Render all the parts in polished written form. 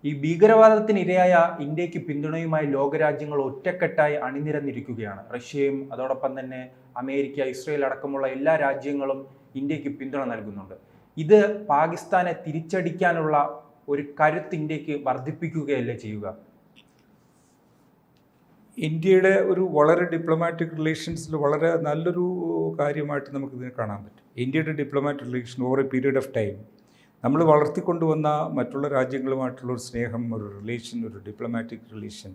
ഈ ഭീകരവാദത്തിനിരയായ ഇന്ത്യക്ക് പിന്തുണയുമായി ലോകരാജ്യങ്ങൾ ഒറ്റക്കെട്ടായി അണിനിരന്നിരിക്കുകയാണ്. റഷ്യയും അതോടൊപ്പം തന്നെ അമേരിക്ക, ഇസ്രയേൽ അടക്കമുള്ള എല്ലാ രാജ്യങ്ങളും ഇന്ത്യക്ക് പിന്തുണ നൽകുന്നുണ്ട്. ഇത് പാകിസ്ഥാനെ തിരിച്ചടിക്കാനുള്ള ഒരു കരുത്ത് ഇന്ത്യക്ക് വർദ്ധിപ്പിക്കുകയല്ലേ ചെയ്യുക? ഇന്ത്യയുടെ ഒരു വളരെ ഡിപ്ലോമാറ്റിക് റിലേഷൻസിൽ വളരെ നല്ലൊരു കാര്യമായിട്ട് നമുക്കിതിനെ കാണാൻ പറ്റും. ഇന്ത്യയുടെ diplomatic relation over A period of time നമ്മൾ വളർത്തിക്കൊണ്ടുവന്ന മറ്റുള്ള രാജ്യങ്ങളുമായിട്ടുള്ള ഒരു സ്നേഹം, ഒരു റിലേഷൻ, ഒരു ഡിപ്ലോമാറ്റിക് റിലേഷൻ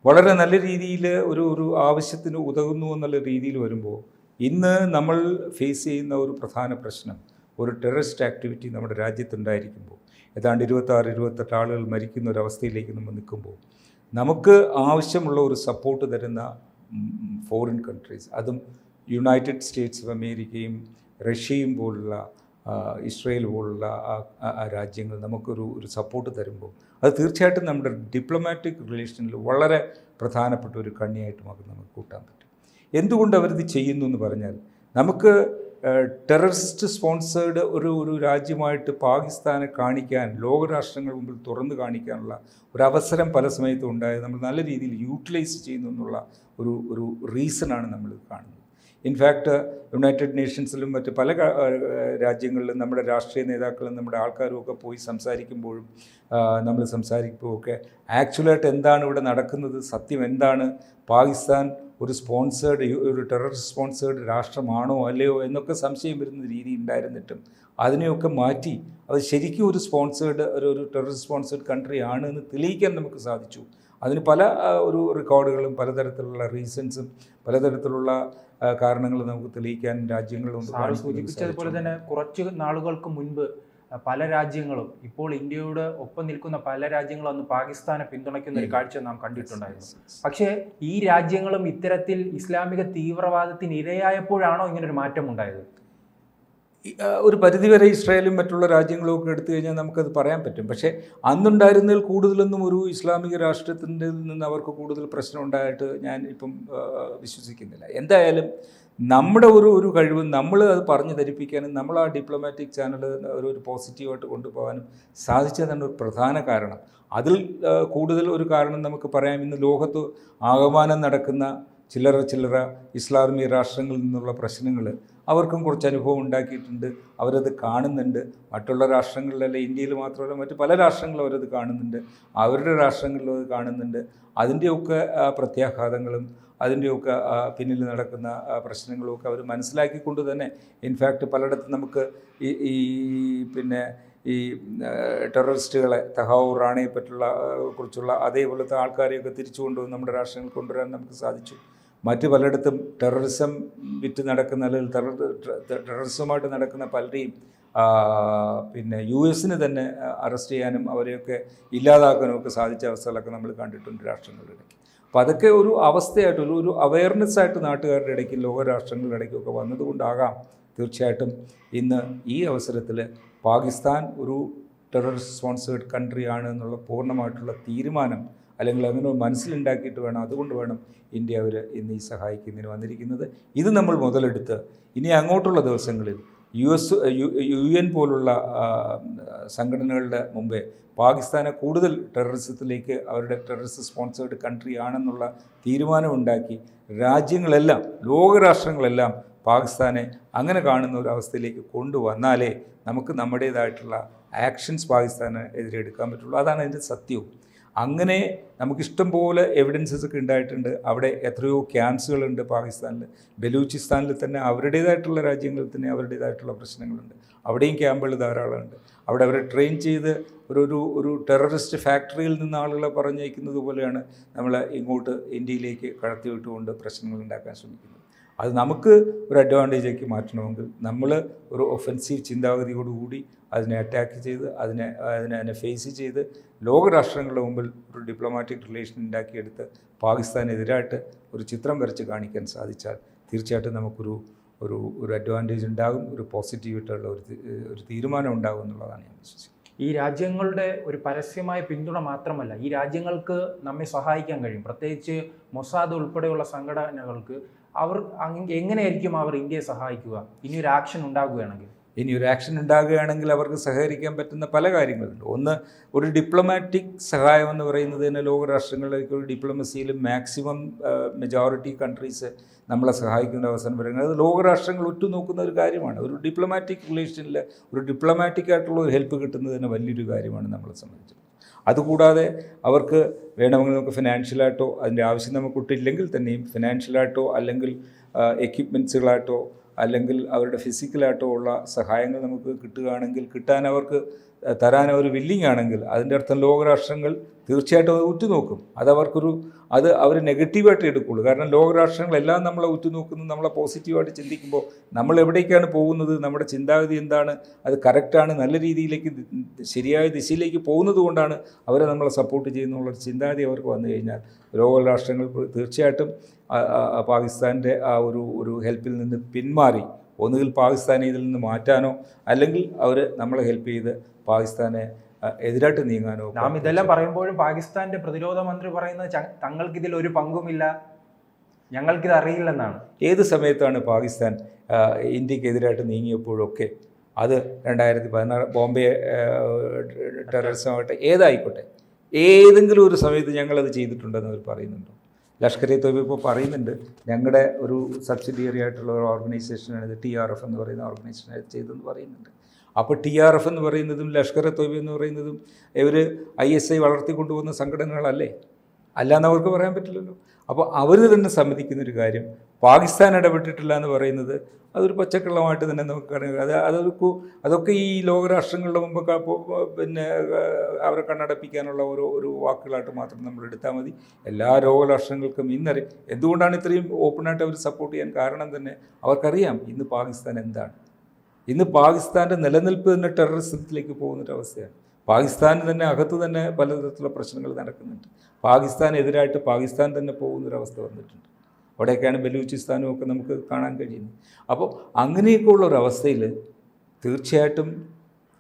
വളരെ നല്ല രീതിയിൽ ഒരു ആവശ്യത്തിന് ഉതകുന്നു എന്നുള്ള രീതിയിൽ വരുമ്പോൾ ഇന്ന് നമ്മൾ ഫേസ് ചെയ്യുന്ന ഒരു പ്രധാന പ്രശ്നം ഒരു ടെററിസ്റ്റ് ആക്ടിവിറ്റി നമ്മുടെ രാജ്യത്തുണ്ടായിരിക്കുമ്പോൾ ഏതാണ്ട് 26-28 ആളുകൾ മരിക്കുന്ന ഒരവസ്ഥയിലേക്ക് നമ്മൾ നിൽക്കുമ്പോൾ നമുക്ക് ആവശ്യമുള്ള ഒരു സപ്പോർട്ട് തരുന്ന ഫോറിൻ കൺട്രീസ്, അതും യുണൈറ്റഡ് സ്റ്റേറ്റ്സ് ഓഫ് അമേരിക്കയും റഷ്യയും പോലുള്ള ഇസ്രയേൽ പോലുള്ള രാജ്യങ്ങൾ നമുക്കൊരു സപ്പോർട്ട് തരുമ്പോൾ അത് തീർച്ചയായിട്ടും നമ്മുടെ ഡിപ്ലോമാറ്റിക് റിലേഷനിൽ വളരെ പ്രധാനപ്പെട്ട ഒരു കണ്ണിയായിട്ട് നമുക്ക് കൂട്ടാൻ പറ്റും. എന്തുകൊണ്ട് അവരിത് ചെയ്യുന്നു എന്ന് പറഞ്ഞാൽ നമുക്ക് ടെററിസ്റ്റ് സ്പോൺസേർഡ് ഒരു രാജ്യമായിട്ട് പാകിസ്ഥാനെ കാണിക്കാൻ ലോകരാഷ്ട്രങ്ങൾ മുമ്പിൽ തുറന്നു കാണിക്കാനുള്ള ഒരു അവസരം പല സമയത്തും ഉണ്ടായത് നമ്മൾ നല്ല രീതിയിൽ യൂട്ടിലൈസ് ചെയ്യുന്നു എന്നുള്ള ഒരു റീസണാണ് നമ്മൾ കാണുന്നത്. ഇൻഫാക്റ്റ് യുണൈറ്റഡ് നേഷൻസിലും മറ്റ് പല രാജ്യങ്ങളിലും നമ്മുടെ രാഷ്ട്രീയ നേതാക്കളും നമ്മുടെ ആൾക്കാരും ഒക്കെ പോയി സംസാരിക്കുമ്പോഴും നമ്മൾ സംസാരിക്കുമ്പോഴൊക്കെ ആക്ച്വലായിട്ട് എന്താണ് ഇവിടെ നടക്കുന്നത്, സത്യം എന്താണ്, പാകിസ്ഥാൻ ഒരു ടെററിസ്റ്റ് സ്പോൺസേർഡ് രാഷ്ട്രമാണോ അല്ലയോ എന്നൊക്കെ സംശയം വരുന്ന രീതി ഉണ്ടായിരുന്നിട്ടും അതിനെയൊക്കെ മാറ്റി അത് ശരിക്കും ഒരു ടെററിസ്റ്റ് സ്പോൺസേർഡ് കൺട്രി ആണ് എന്ന് തെളിയിക്കാൻ നമുക്ക് സാധിച്ചു. അതിന് പല റെക്കോർഡുകളും പലതരത്തിലുള്ള റീസൺസും പലതരത്തിലുള്ള കാരണങ്ങൾ നമുക്ക് തെളിയിക്കാൻ രാജ്യങ്ങളുണ്ട്. സൂചിപ്പിച്ചതുപോലെ തന്നെ കുറച്ച് നാളുകൾക്ക് മുൻപ് പല രാജ്യങ്ങളും, ഇപ്പോൾ ഇന്ത്യയുടെ ഒപ്പം നിൽക്കുന്ന പല രാജ്യങ്ങളും അന്ന് പാകിസ്ഥാനെ പിന്തുണയ്ക്കുന്ന ഒരു കാഴ്ച നാം കണ്ടിട്ടുണ്ടായിരുന്നു. പക്ഷേ ഈ രാജ്യങ്ങളും ഇത്തരത്തിൽ ഇസ്ലാമിക തീവ്രവാദത്തിന് ഇരയായപ്പോഴാണോ ഇങ്ങനൊരു മാറ്റം ഉണ്ടായത്? ഒരു പരിധിവരെ ഇസ്രായേലും മറ്റുള്ള രാജ്യങ്ങളും ഒക്കെ എടുത്തു കഴിഞ്ഞാൽ നമുക്കത് പറയാൻ പറ്റും. പക്ഷേ അന്നുണ്ടായിരുന്നതിൽ കൂടുതലൊന്നും ഒരു ഇസ്ലാമിക രാഷ്ട്രത്തിൻ്റെ നിന്ന് അവർക്ക് കൂടുതൽ പ്രശ്നം ഉണ്ടായിട്ട് ഞാൻ ഇപ്പം വിശ്വസിക്കുന്നില്ല. എന്തായാലും നമ്മുടെ ഒരു കഴിവും നമ്മൾ അത് പറഞ്ഞു ധരിപ്പിക്കാനും നമ്മൾ ആ ഡിപ്ലോമാറ്റിക് ചാനൽ ഒരു പോസിറ്റീവായിട്ട് കൊണ്ടുപോകാനും സാധിച്ചതാണ് ഒരു പ്രധാന കാരണം. അതിൽ കൂടുതൽ ഒരു കാരണം നമുക്ക് പറയാം. ഇന്ന് ലോകത്ത് ആകമാനം നടക്കുന്ന ചില്ലറ ഇസ്ലാമിക രാഷ്ട്രങ്ങളിൽ നിന്നുള്ള പ്രശ്നങ്ങൾ അവർക്കും കുറച്ച് അനുഭവം ഉണ്ടാക്കിയിട്ടുണ്ട്. അവരത് കാണുന്നുണ്ട്. മറ്റുള്ള രാഷ്ട്രങ്ങളിലല്ല, ഇന്ത്യയിൽ മാത്രമല്ല മറ്റ് പല രാഷ്ട്രങ്ങളും അവരത് കാണുന്നുണ്ട്. അവരുടെ രാഷ്ട്രങ്ങളിലും അത് കാണുന്നുണ്ട്. അതിൻ്റെയൊക്കെ പ്രത്യാഘാതങ്ങളും അതിൻ്റെയൊക്കെ പിന്നിൽ നടക്കുന്ന പ്രശ്നങ്ങളുമൊക്കെ അവർ മനസ്സിലാക്കിക്കൊണ്ട് തന്നെ ഇൻഫാക്റ്റ് പലയിടത്തും നമുക്ക് ഈ ടെററിസ്റ്റുകളെ തഹാവൂർ റാണയെ കുറിച്ചുള്ള അതേപോലത്തെ ആൾക്കാരെയൊക്കെ തിരിച്ചു കൊണ്ടുവന്ന് നമ്മുടെ രാഷ്ട്രങ്ങളിൽ കൊണ്ടുവരാൻ നമുക്ക് സാധിച്ചു. മറ്റ് പലയിടത്തും ടെററിസം വിറ്റ് നടക്കുന്ന അല്ലെങ്കിൽ ടെററിസമായിട്ട് നടക്കുന്ന പലരെയും US തന്നെ അറസ്റ്റ് ചെയ്യാനും അവരെയൊക്കെ ഇല്ലാതാക്കാനും ഒക്കെ സാധിച്ച അവസ്ഥകളൊക്കെ നമ്മൾ കണ്ടിട്ടുണ്ട് രാഷ്ട്രങ്ങളുടെ ഇടയ്ക്ക്. അപ്പോൾ അതൊക്കെ ഒരു അവസ്ഥയായിട്ട് ഒരു അവയർനെസ്സായിട്ട് നാട്ടുകാരുടെ ഇടയ്ക്ക് ലോകരാഷ്ട്രങ്ങളുടെ ഇടയ്ക്കൊക്കെ വന്നതുകൊണ്ടാകാം തീർച്ചയായിട്ടും ഇന്ന് ഈ അവസരത്തിൽ പാകിസ്ഥാൻ ഒരു ടെററിസ്റ്റ് സ്പോൺസേർഡ് കൺട്രിയാണ് എന്നുള്ള പൂർണ്ണമായിട്ടുള്ള തീരുമാനം അല്ലെങ്കിൽ അങ്ങനെ മനസ്സിലുണ്ടാക്കിയിട്ട് വേണം, അതുകൊണ്ട് വേണം ഇന്ത്യ ഇന്ന് ഈ സഹായിക്കുന്നതിന് വന്നിരിക്കുന്നത്. ഇത് നമ്മൾ മുതലെടുത്ത് ഇനി അങ്ങോട്ടുള്ള ദിവസങ്ങളിൽ UN പോലുള്ള സംഘടനകളുടെ മുമ്പേ പാകിസ്ഥാനെ കൂടുതൽ ടെററിസത്തിലേക്ക് അവരുടെ ടെററിസ്റ്റ് സ്പോൺസേർഡ് കൺട്രി ആണെന്നുള്ള തീരുമാനമുണ്ടാക്കി രാജ്യങ്ങളെല്ലാം ലോകരാഷ്ട്രങ്ങളെല്ലാം പാകിസ്ഥാനെ അങ്ങനെ കാണുന്ന ഒരു അവസ്ഥയിലേക്ക് കൊണ്ടുവന്നാലേ നമുക്ക് നമ്മുടേതായിട്ടുള്ള ആക്ഷൻസ് പാകിസ്ഥാന് എതിരെ എടുക്കാൻ പറ്റുള്ളൂ. അതാണ് അതിൻ്റെ സത്യവും. അങ്ങനെ നമുക്കിഷ്ടം പോലെ എവിഡൻസസ് ഒക്കെ ഉണ്ടായിട്ടുണ്ട്. അവിടെ എത്രയോ ക്യാമ്പ്സുകളുണ്ട് പാകിസ്ഥാനിൽ. ബലൂചിസ്ഥാനിൽ തന്നെ അവരുടേതായിട്ടുള്ള രാജ്യങ്ങളിൽ തന്നെ അവരുടേതായിട്ടുള്ള പ്രശ്നങ്ങളുണ്ട്. അവിടെയും ക്യാമ്പുകൾ ധാരാളമുണ്ട്. അവിടെ അവരെ ട്രെയിൻ ചെയ്ത് ഒരു ടെററിസ്റ്റ് ഫാക്ടറിയിൽ നിന്ന് ആളുകളെ പറഞ്ഞയക്കുന്നത് പോലെയാണ് നമ്മൾ ഇങ്ങോട്ട് ഇന്ത്യയിലേക്ക് കടത്തിവിട്ടുകൊണ്ട് പ്രശ്നങ്ങൾ ഉണ്ടാക്കാൻ ശ്രമിക്കുന്നത്. അത് നമുക്ക് ഒരു അഡ്വാൻറ്റേജാക്കി മാറ്റണമെങ്കിൽ നമ്മൾ ഒരു ഒഫൻസീവ് ചിന്താഗതിയോടുകൂടി അതിനെ അറ്റാക്ക് ചെയ്ത് അതിനെ ഫേസ് ചെയ്ത് ലോകരാഷ്ട്രങ്ങളുടെ മുമ്പിൽ ഒരു ഡിപ്ലോമാറ്റിക് റിലേഷൻ ഉണ്ടാക്കിയെടുത്ത് പാകിസ്ഥാനെതിരായിട്ട് ഒരു ചിത്രം വരച്ച് കാണിക്കാൻ സാധിച്ചാൽ തീർച്ചയായിട്ടും നമുക്കൊരു അഡ്വാൻറ്റേജ് ഉണ്ടാകും, ഒരു പോസിറ്റീവായിട്ടുള്ള ഒരു തീരുമാനം ഉണ്ടാകും എന്നുള്ളതാണ് ഞാൻ വിശ്വസിക്കുന്നത്. ഈ രാജ്യങ്ങളുടെ ഒരു പരസ്യമായ പിന്തുണ മാത്രമല്ല, ഈ രാജ്യങ്ങൾക്ക് നമ്മെ സഹായിക്കാൻ കഴിയും. പ്രത്യേകിച്ച് മൊസാദ് ഉൾപ്പെടെയുള്ള സംഘടനകൾക്ക് എങ്ങനെയായിരിക്കും അവർ ഇന്ത്യയെ സഹായിക്കുക ഇനിയൊരു ആക്ഷൻ ഉണ്ടാകുകയാണെങ്കിൽ? ഇനി ഒരു ആക്ഷൻ ഉണ്ടാകുകയാണെങ്കിൽ അവർക്ക് സഹകരിക്കാൻ പറ്റുന്ന പല കാര്യങ്ങളുണ്ട്. ഒന്ന്, ഒരു ഡിപ്ലോമാറ്റിക് സഹായം എന്ന് പറയുന്നത് തന്നെ ലോകരാഷ്ട്രങ്ങളിലേക്ക് ഒരു ഡിപ്ലോമസിയിലും മാക്സിമം മെജോറിറ്റി കൺട്രീസ് നമ്മളെ സഹായിക്കുന്ന അവസരം വരുന്നത് അത് ലോകരാഷ്ട്രങ്ങൾ ഉറ്റുനോക്കുന്ന ഒരു കാര്യമാണ്. ഒരു ഡിപ്ലോമാറ്റിക് റിലേഷനിൽ ഒരു ഡിപ്ലോമാറ്റിക് ആയിട്ടുള്ള ഒരു ഹെൽപ്പ് കിട്ടുന്നത് തന്നെ വലിയൊരു കാര്യമാണ് നമ്മളെ സംബന്ധിച്ച്. അതുകൂടാതെ അവർക്ക് വേണമെങ്കിൽ നമുക്ക് ഫിനാൻഷ്യലായിട്ടോ അതിൻ്റെ ആവശ്യം നമുക്കിട്ടില്ലെങ്കിൽ തന്നെയും ഫിനാൻഷ്യലായിട്ടോ അല്ലെങ്കിൽ എക്യുപ്മെൻറ്റ്സുകളായിട്ടോ അല്ലെങ്കിൽ അവരുടെ ഫിസിക്കലായിട്ടോ ഉള്ള സഹായങ്ങൾ നമുക്ക് കിട്ടുകയാണെങ്കിൽ, കിട്ടാൻ അവർക്ക് തരാൻ അവർ വില്ലിങ് ആണെങ്കിൽ അതിൻ്റെ അർത്ഥം ലോകരാഷ്ട്രങ്ങൾ തീർച്ചയായിട്ടും അത് ഉറ്റുനോക്കും. അത് അവർ നെഗറ്റീവായിട്ട് എടുക്കുകയുള്ളൂ. കാരണം ലോകരാഷ്ട്രങ്ങളെല്ലാം നമ്മളെ ഉറ്റുനോക്കുന്നത് നമ്മളെ പോസിറ്റീവായിട്ട് ചിന്തിക്കുമ്പോൾ നമ്മൾ എവിടേക്കാണ് പോകുന്നത്, നമ്മുടെ ചിന്താഗതി എന്താണ്, അത് കറക്റ്റാണ്, നല്ല രീതിയിലേക്ക് ശരിയായ ദിശയിലേക്ക് പോകുന്നത് കൊണ്ടാണ് അവരെ നമ്മളെ സപ്പോർട്ട് ചെയ്യുന്നുള്ള ചിന്താഗതി അവർക്ക് വന്നു കഴിഞ്ഞാൽ ലോകരാഷ്ട്രങ്ങൾ തീർച്ചയായിട്ടും പാകിസ്ഥാൻ്റെ ആ ഒരു ഹെൽപ്പിൽ നിന്ന് പിന്മാറി ഒന്നുകിൽ പാകിസ്ഥാനെ ഇതിൽ നിന്ന് മാറ്റാനോ അല്ലെങ്കിൽ അവർ നമ്മളെ ഹെൽപ്പ് ചെയ്ത് പാകിസ്ഥാനെ എതിരായിട്ട് നീങ്ങാനോ. നാം ഇതെല്ലാം പറയുമ്പോഴും പാകിസ്ഥാന്റെ പ്രതിരോധ മന്ത്രി പറയുന്നത് തങ്ങൾക്കിതിൽ ഒരു പങ്കുമില്ല, ഞങ്ങൾക്കിത് അറിയില്ലെന്നാണ്. ഏത് സമയത്താണ് പാകിസ്ഥാൻ ഇന്ത്യക്കെതിരായിട്ട് നീങ്ങിയപ്പോഴൊക്കെ അത് 2016 ബോംബെ ടെററിസമാവട്ടെ ഏതായിക്കോട്ടെ, ഏതെങ്കിലും ഒരു സമയത്ത് ഞങ്ങളത് ചെയ്തിട്ടുണ്ടെന്ന് അവർ പറയുന്നുണ്ടോ? ലഷ്കർ-ഇ-തൊയ്ബ ഇപ്പോൾ പറയുന്നുണ്ട് ഞങ്ങളുടെ ഒരു സബ്സിഡിയറി ആയിട്ടുള്ള ഒരു ഓർഗനൈസേഷനാണ് ഇത്, TRF എന്ന് പറയുന്ന ഓർഗനൈസേഷൻ ചെയ്തെന്ന് പറയുന്നുണ്ട്. അപ്പോൾ TRF എന്ന് പറയുന്നതും ലഷ്കർ-ഇ-തൊയ്ബ എന്ന് പറയുന്നതും ഇവർ ISI വളർത്തിക്കൊണ്ടുപോകുന്ന സംഘടനകളല്ലേ? അല്ലാന്ന് അവർക്ക് പറയാൻ പറ്റില്ലല്ലോ. അപ്പോൾ അവർ തന്നെ സമ്മതിക്കുന്നൊരു കാര്യം പാകിസ്ഥാൻ ഇടപെട്ടിട്ടില്ല എന്ന് പറയുന്നത് അതൊരു പച്ചക്കള്ളമായിട്ട് തന്നെ നമുക്ക് കാണുക. അതൊക്കെ ഈ ലോകരാഷ്ട്രങ്ങളുടെ മുമ്പ് പിന്നെ അവരെ കണ്ണടപ്പിക്കാനുള്ള ഒരു വാക്കുകളായിട്ട് മാത്രം നമ്മൾ എടുത്താൽ മതി. എല്ലാ ലോകരാഷ്ട്രങ്ങൾക്കും ഇന്നറിയാം എന്തുകൊണ്ടാണ് ഇത്രയും ഓപ്പണായിട്ട് അവർ സപ്പോർട്ട് ചെയ്യാൻ കാരണം തന്നെ അവർക്കറിയാം ഇന്ന് പാകിസ്ഥാൻ എന്താണ്. ഇന്ന് പാകിസ്ഥാൻ്റെ നിലനിൽപ്പ് തന്നെ ടെററിസത്തിലേക്ക് പോകുന്നൊരവസ്ഥയാണ്. പാകിസ്ഥാന് തന്നെ അകത്ത് തന്നെ പലതരത്തിലുള്ള പ്രശ്നങ്ങൾ നടക്കുന്നുണ്ട്. പാകിസ്ഥാനെതിരായിട്ട് പാകിസ്ഥാൻ തന്നെ പോകുന്നൊരവസ്ഥ വന്നിട്ടുണ്ട്. അവിടെയൊക്കെയാണ് ബലൂചിസ്ഥാനും ഒക്കെ നമുക്ക് കാണാൻ കഴിയുന്നത്. അപ്പോൾ അങ്ങനെയൊക്കെയുള്ള ഒരവസ്ഥയിൽ തീർച്ചയായിട്ടും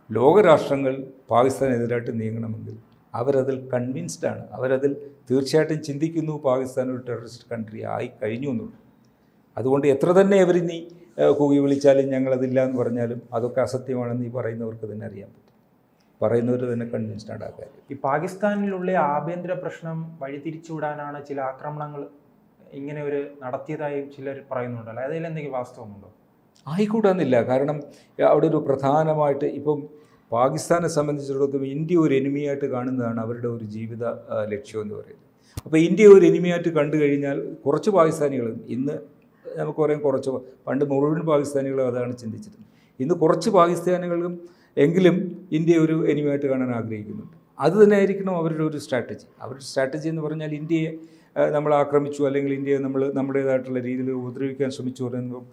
ലോകരാഷ്ട്രങ്ങൾ പാകിസ്ഥാനെതിരായിട്ട് നീങ്ങണമെങ്കിൽ അവരതിൽ കൺവിൻസ്ഡാണ്, അവരതിൽ തീർച്ചയായിട്ടും ചിന്തിക്കുന്നു പാകിസ്ഥാൻ ഒരു ടെററിസ്റ്റ് കൺട്രി ആയി കഴിഞ്ഞു എന്നുള്ളൂ. അതുകൊണ്ട് എത്ര തന്നെ അവരിനി കൂകി വിളിച്ചാലും ഞങ്ങളതില്ല എന്ന് പറഞ്ഞാലും അതൊക്കെ അസത്യമാണെന്ന് ഈ പറയുന്നവർക്ക് തന്നെ അറിയാൻ പറ്റും. പറയുന്നവർ തന്നെ കൺവിൻസ്ഡ് ആണ് ആ കാര്യം. ഈ പാകിസ്ഥാനിലുള്ള ആഭ്യന്തര പ്രശ്നം വഴിതിരിച്ചുവിടാനാണ് ചില ആക്രമണങ്ങൾ ഇങ്ങനെ ഒരു നടത്തിയതായും ചിലർ പറയുന്നുണ്ടല്ലോ, അതിൽ എന്തെങ്കിലും വാസ്തവമുണ്ടോ? ആയിക്കൂടാന്നില്ല. കാരണം അവിടെ ഒരു പ്രധാനമായിട്ട് ഇപ്പം പാകിസ്ഥാനെ സംബന്ധിച്ചിടത്തോളം ഇന്ത്യ ഒരു എനിമിയായിട്ട് കാണുന്നതാണ് അവരുടെ ഒരു ജീവിത ലക്ഷ്യം എന്ന് പറയുന്നത്. അപ്പോൾ ഇന്ത്യ ഒരു എനിമിയായിട്ട് കണ്ടു കഴിഞ്ഞാൽ കുറച്ച് പാകിസ്ഥാനികൾ, ഇന്ന് നമുക്ക് പറയാം കുറച്ച്, പണ്ട് മുഴുവൻ പാകിസ്ഥാനികളും അതാണ് ചിന്തിച്ചിരുന്നത്. ഇന്ന് കുറച്ച് പാകിസ്ഥാനികളും എങ്കിലും ഇന്ത്യ ഒരു എനിമിയായിട്ട് കാണാൻ ആഗ്രഹിക്കുന്നുണ്ട്. അത് തന്നെ ആയിരിക്കണം അവരുടെ ഒരു സ്ട്രാറ്റജി. അവരുടെ സ്ട്രാറ്റജി എന്ന് പറഞ്ഞാൽ ഇന്ത്യയെ നമ്മൾ ആക്രമിച്ചു അല്ലെങ്കിൽ ഇന്ത്യയെ നമ്മുടേതായിട്ടുള്ള രീതിയിൽ ഉപദ്രവിക്കാൻ ശ്രമിച്ചു പറയുമ്പോൾ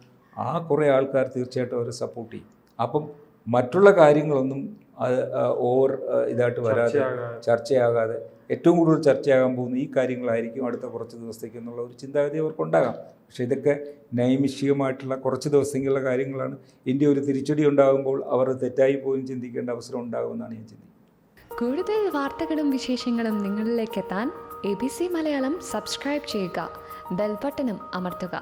ആ കുറേ ആൾക്കാർ തീർച്ചയായിട്ടും അവരെ സപ്പോർട്ട് ചെയ്യും. അപ്പം മറ്റുള്ള കാര്യങ്ങളൊന്നും ഓവർ ഇതായിട്ട് വരാതെ ചർച്ചയാകാതെ ഏറ്റവും കൂടുതൽ ചർച്ചയാകാൻ പോകുന്ന ഈ കാര്യങ്ങളായിരിക്കും അടുത്ത കുറച്ച് ദിവസത്തേക്ക് എന്നുള്ള ഒരു ചിന്താഗതി അവർക്കുണ്ടാകാം. പക്ഷേ ഇതൊക്കെ നൈമിഷികമായിട്ടുള്ള കുറച്ച് ദിവസത്തേക്കുള്ള കാര്യങ്ങളാണ്. ഇന്ത്യ ഒരു തിരിച്ചടി ഉണ്ടാകുമ്പോൾ അവർ തെറ്റായി പോലും ചിന്തിക്കേണ്ട അവസരം ഉണ്ടാകുമെന്നാണ് ഞാൻ ചിന്തിക്കുന്നത്. കൂടുതൽ വാർത്തകളും വിശേഷങ്ങളും നിങ്ങളിലേക്ക് എത്താൻ ABC മലയാളം സബ്സ്ക്രൈബ് ചെയ്യുക, ബെൽ ബട്ടണും അമർത്തുക.